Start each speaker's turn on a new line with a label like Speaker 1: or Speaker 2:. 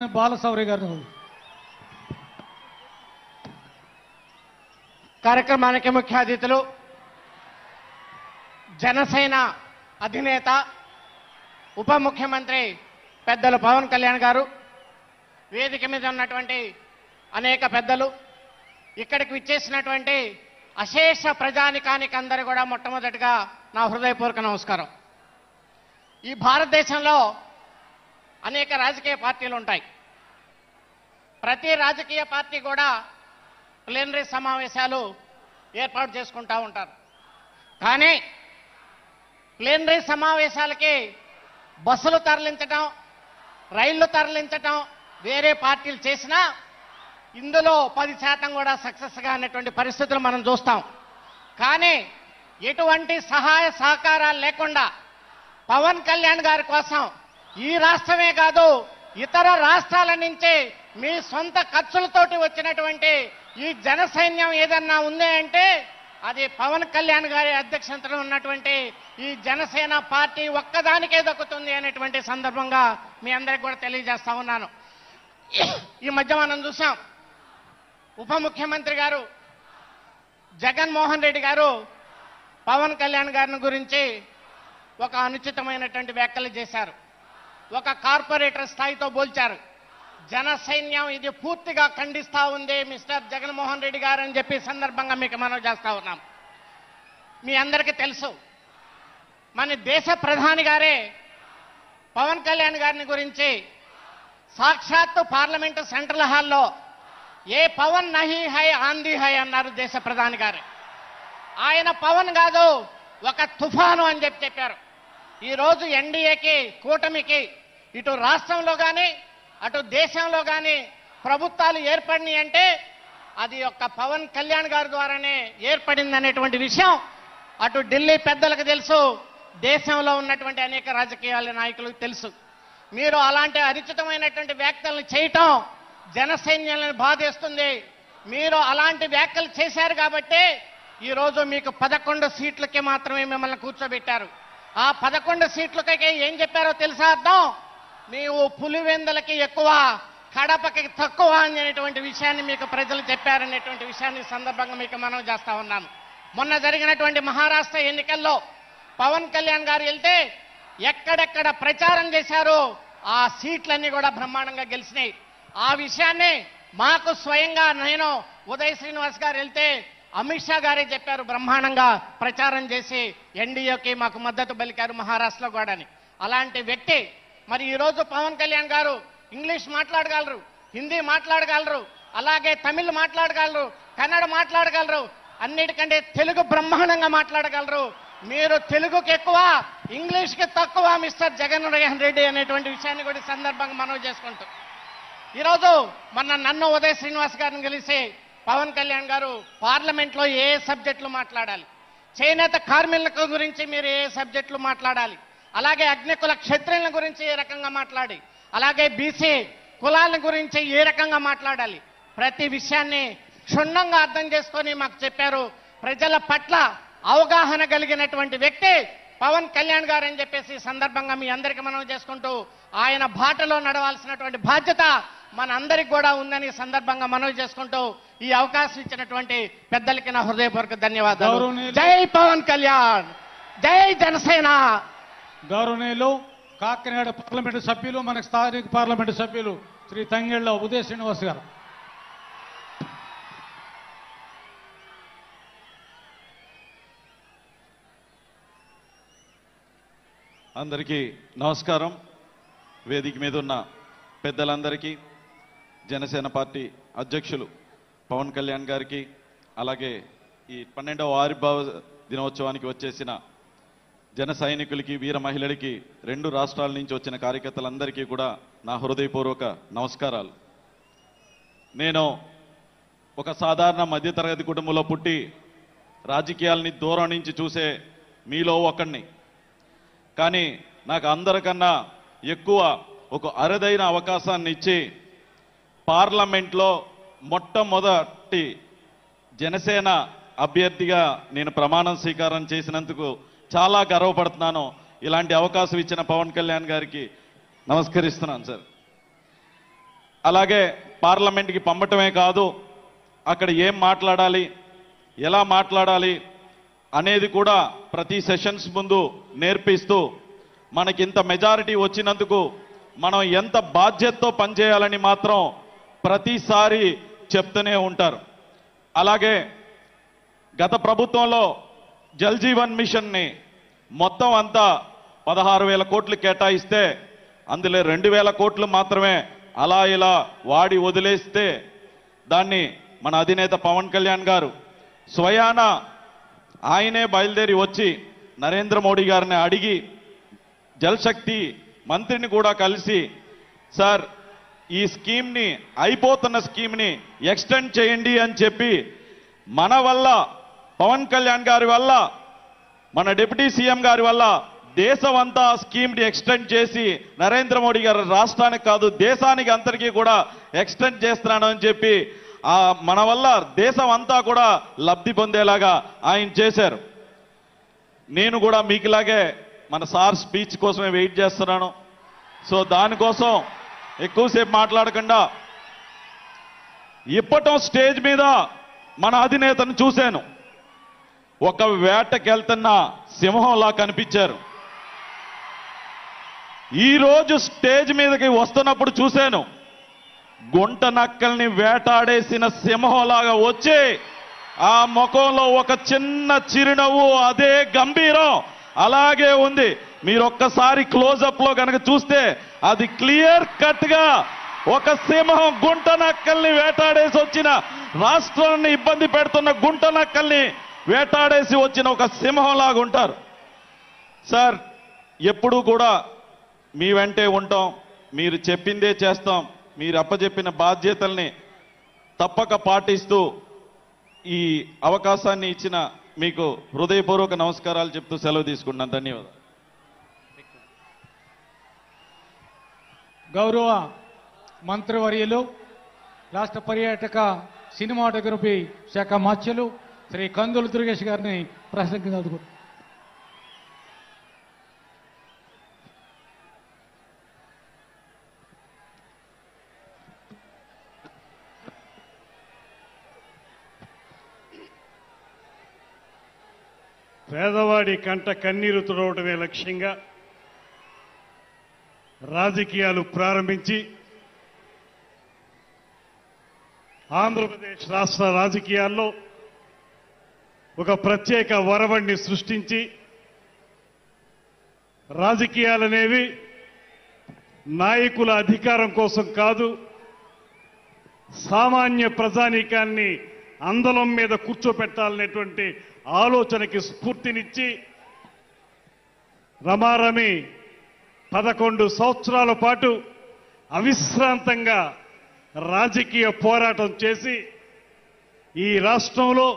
Speaker 1: బాలసౌరి గారు
Speaker 2: కార్యక్రమానికి ముఖ్య అతిథులు జనసేన అధినేత ఉప ముఖ్యమంత్రి పెద్దలు పవన్ కళ్యాణ్ గారు, వేదిక మీద ఉన్నటువంటి అనేక పెద్దలు, ఇక్కడికి విచ్చేసినటువంటి అశేష ప్రజానికానికి అందరూ కూడా మొట్టమొదటిగా నా హృదయపూర్వక నమస్కారం. ఈ భారతదేశంలో అనేక రాజకీయ పార్టీలు ఉంటాయి. ప్రతి రాజకీయ పార్టీ కూడా ప్లీనరీ సమావేశాలు ఏర్పాటు చేసుకుంటూ ఉంటారు. కానీ ప్లీనరీ సమావేశాలకి బస్సులు తరలించడం, రైళ్లు తరలించడం వేరే పార్టీలు చేసినా ఇందులో 10% కూడా సక్సెస్గా అనేటువంటి పరిస్థితులు మనం చూస్తాం. కానీ ఎటువంటి సహాయ సహకారాలు లేకుండా పవన్ కళ్యాణ్ గారి కోసం ఈ రాష్ట్రమే కాదు ఇతర రాష్ట్రాల నుంచి మీ సొంత ఖర్చులతోటి వచ్చినటువంటి ఈ జన సైన్యం ఏదన్నా ఉంది అంటే అది పవన్ కళ్యాణ్ గారి అధ్యక్షతలో ఉన్నటువంటి ఈ జనసేన పార్టీ ఒక్కదానికే దక్కుతుంది అనేటువంటి సందర్భంగా మీ అందరికి కూడా తెలియజేస్తా ఉన్నాను. ఈ మధ్య మనం చూసాం, ఉప ముఖ్యమంత్రి గారు జగన్మోహన్ రెడ్డి గారు పవన్ కళ్యాణ్ గారిని గురించి ఒక అనుచితమైనటువంటి వ్యాఖ్యలు చేశారు. ఒక కార్పొరేటర్ స్థాయితో పోల్చారు. జన సైన్యం ఇది పూర్తిగా ఖండిస్తా ఉంది మిస్టర్ జగన్మోహన్ రెడ్డి గారు అని చెప్పి సందర్భంగా మీకు మనం చేస్తా ఉన్నాం. మీ అందరికీ తెలుసు, మన దేశ ప్రధాని గారే పవన్ కళ్యాణ్ గారిని గురించి సాక్షాత్తు పార్లమెంటు సెంట్రల్ హాల్లో ఏ పవన్ నహీ హై ఆంధీ హై అన్నారు దేశ ప్రధాని గారు. ఆయన పవన్ కాదు, ఒక తుఫాను అని చెప్పారు. ఈరోజు ఎన్డీఏకి, కూటమికి ఇటు రాష్ట్రంలో కానీ అటు దేశంలో కానీ ప్రభుత్వాలు ఏర్పడినాయి అంటే అది ఒక్క పవన్ కళ్యాణ్ గారి ద్వారానే ఏర్పడింది అనేటువంటి విషయం అటు ఢిల్లీ పెద్దలకు తెలుసు, దేశంలో ఉన్నటువంటి అనేక రాజకీయ నాయకులకు తెలుసు. మీరు అలాంటి అనుచితమైనటువంటి వ్యాఖ్యలను చేయటం జన సైన్యాలను బాధేస్తుంది. మీరు అలాంటి వ్యాఖ్యలు చేశారు కాబట్టి ఈరోజు మీకు 11 సీట్లకి మాత్రమే మిమ్మల్ని కూర్చోబెట్టారు. ఆ 11 సీట్లకి ఏం చెప్పారో తెలుసా అర్థం? నీవు పులివెందులకి ఎక్కువ, కడపకి తక్కువ అనేటువంటి విషయాన్ని మీకు ప్రజలు చెప్పారనేటువంటి విషయాన్ని సందర్భంగా మీకు మనం చేస్తా ఉన్నాము. మొన్న జరిగినటువంటి మహారాష్ట్ర ఎన్నికల్లో పవన్ కళ్యాణ్ గారు వెళ్తే ఎక్కడెక్కడ ప్రచారం చేశారో ఆ సీట్లన్నీ కూడా బ్రహ్మాండంగా గెలిచినాయి. ఆ విషయాన్ని మాకు స్వయంగా నేను ఉదయ్ శ్రీనివాస్ గారు వెళ్తే అమిత్ షా గారే చెప్పారు, బ్రహ్మాండంగా ప్రచారం చేసి ఎన్డీఏకి మాకు మద్దతు పలికారు మహారాష్ట్రలో కూడా అని. అలాంటి వ్యక్తి మరి ఈరోజు పవన్ కళ్యాణ్ గారు ఇంగ్లీష్ మాట్లాడగలరు, హిందీ మాట్లాడగలరు, అలాగే తమిళ్ మాట్లాడగలరు, కన్నడ మాట్లాడగలరు, అన్నిటికంటే తెలుగు బ్రహ్మాండంగా మాట్లాడగలరు. మీరు తెలుగుకి ఎక్కువ, ఇంగ్లీష్కి తక్కువ మిస్టర్ జగన్మోహన్ రెడ్డి అనేటువంటి విషయాన్ని కూడా సందర్భంగా మనం చేసుకుంటాం. ఈరోజు నన్ను ఉదయ్ శ్రీనివాస్ గారిని కలిసి పవన్ కళ్యాణ్ గారు పార్లమెంట్లో ఏ సబ్జెక్టులు మాట్లాడాలి, చేనేత కార్మికుల గురించి మీరు ఏ సబ్జెక్టులు మాట్లాడాలి, అలాగే అగ్నికుల క్షత్రియుల గురించి ఏ రకంగా మాట్లాడి, అలాగే బీసీ కులాల గురించి ఏ రకంగా మాట్లాడాలి, ప్రతి విషయాన్ని క్షుణ్ణంగా అర్థం చేసుకొని మాకు చెప్పారు. ప్రజల పట్ల అవగాహన కలిగినటువంటి వ్యక్తి పవన్ కళ్యాణ్ గారు అని చెప్పేసి సందర్భంగా మీ అందరికీ మనం చేసుకుంటూ ఆయన బాటలో నడవాల్సినటువంటి బాధ్యత మన అందరికి కూడా ఉందని సందర్భంగా మనవి చేసుకుంటూ ఈ అవకాశం ఇచ్చినటువంటి పెద్దలకి నా హృదయపూర్వక ధన్యవాదాలు. జై పవన్ కళ్యాణ్, జై జనసేన.
Speaker 1: గౌరవనీయులు కాకినాడ పార్లమెంటు సభ్యులు, మన స్థానిక పార్లమెంటు సభ్యులు శ్రీ తంగెళ్ళ ఉదయ్ శ్రీనివాస్ గారు.
Speaker 3: అందరికీ నమస్కారం. వేదిక మీద ఉన్న పెద్దలందరికీ, జనసేన పార్టీ అధ్యక్షులు పవన్ కళ్యాణ్ గారికి, అలాగే ఈ 12వ ఆవిర్భావ దినోత్సవానికి వచ్చేసిన జన సైనికులకి, వీర మహిళలకి, 2 రాష్ట్రాల నుంచి వచ్చిన కార్యకర్తలందరికీ కూడా నా హృదయపూర్వక నమస్కారాలు. నేను ఒక సాధారణ మధ్యతరగతి కుటుంబంలో పుట్టి రాజకీయాలని దూరం నుంచి చూసే మీలో ఒకడిని. కానీ నాకు అందరికన్నా ఎక్కువ ఒక అరుదైన అవకాశాన్ని ఇచ్చి పార్లమెంట్లో మొట్టమొదటి జనసేన అభ్యర్థిగా నేను ప్రమాణం స్వీకారం చేసినందుకు చాలా గర్వపడుతున్నాను. ఇలాంటి అవకాశం ఇచ్చిన పవన్ కళ్యాణ్ గారికి నమస్కరిస్తున్నాను సార్. అలాగే పార్లమెంట్కి పంపటమే కాదు, అక్కడ ఏం మాట్లాడాలి, ఎలా మాట్లాడాలి అనేది కూడా ప్రతి సెషన్స్ ముందు నేర్పిస్తూ మనకింత మెజారిటీ వచ్చినందుకు మనం ఎంత బాధ్యతతో పనిచేయాలని మాత్రం ప్రతిసారి చెప్తూనే ఉంటారు. అలాగే గత ప్రభుత్వంలో జల్ జీవన్ మిషన్ని మొత్తం అంతా 16,000 కోట్లు కేటాయిస్తే అందులో 2,000 కోట్లు మాత్రమే అలా ఇలా వాడి వదిలేస్తే దాన్ని మన అధినేత పవన్ కళ్యాణ్ గారు స్వయాన ఆయనే బయలుదేరి వచ్చి నరేంద్ర మోడీ గారిని అడిగి జల్ శక్తి మంత్రిని కూడా కలిసి, సార్ ఈ స్కీమ్ని, అయిపోతున్న స్కీమ్ని ఎక్స్టెండ్ చేయండి అని చెప్పి మన వల్ల, పవన్ కళ్యాణ్ గారి వల్ల, మన డిప్యూటీ సీఎం గారి వల్ల దేశం అంతా స్కీమ్ని ఎక్స్టెండ్ చేసి నరేంద్ర మోడీ గారు రాష్ట్రానికి కాదు దేశానికి అందరికీ కూడా ఎక్స్టెండ్ చేస్తున్నాను అని చెప్పి మన వల్ల దేశం అంతా కూడా లబ్ధి పొందేలాగా ఆయన చేశారు. నేను కూడా మీకులాగే మన సార్ స్పీచ్ కోసమే వెయిట్ చేస్తున్నాను. సో దానికోసం ఎక్కువసేపు మాట్లాడకుండా ఇప్పటం స్టేజ్ మీద మన అధినేతను చూశాను. ఒక వేటకెళ్తున్న సింహంలా కనిపించారు. ఈరోజు స్టేజ్ మీదకి వస్తున్నప్పుడు చూశాను, గుంట నక్కల్ని వేటాడేసిన సింహంలాగా వచ్చి ఆ ముఖంలో ఒక చిన్న చిరునవ్వు, అదే గంభీరం అలాగే ఉంది. మీరు ఒక్కసారి క్లోజప్ లో కనుక చూస్తే అది క్లియర్ కట్ గా ఒక సింహం గుంట నక్కల్ని వేటాడేసి వచ్చిన, రాష్ట్రాన్ని ఇబ్బంది పెడుతున్న గుంట నక్కల్ని వేటాడేసి వచ్చిన ఒక సింహంలాగా ఉంటారు. సార్ ఎప్పుడూ కూడా మీ వెంటే ఉంటాం, మీరు చెప్పిందే చేస్తాం, మీరు అప్పచెప్పిన బాధ్యతల్ని తప్పక పాటిస్తూ ఈ అవకాశాన్ని ఇచ్చిన మీకు హృదయపూర్వక నమస్కారాలు చెప్తూ సెలవు తీసుకుంటున్నాను. ధన్యవాదాలు.
Speaker 1: గౌరవ మంత్రివర్యులు, రాష్ట్ర పర్యాటక సినిమాటోగ్రఫీ శాఖ మాత్యులు శ్రీ కందుల దుర్గేష్ గారిని ప్రసంగించారు.
Speaker 4: పేదవాడి కంట కన్నీరు తుడవటమే లక్ష్యంగా రాజకీయాలు ప్రారంభించి ఆంధ్రప్రదేశ్ రాష్ట్ర రాజకీయాల్లో ఒక ప్రత్యేక వరవడిని సృష్టించి, రాజకీయాలనేవి నాయకుల అధికారం కోసం కాదు, సామాన్య ప్రజానీకాన్ని అందలం మీద కూర్చోపెట్టాలనేటువంటి ఆలోచనకి స్ఫూర్తినిచ్చి రమారమి 11 సంవత్సరాల పాటు అవిశ్రాంతంగా రాజకీయ పోరాటం చేసి ఈ రాష్ట్రంలో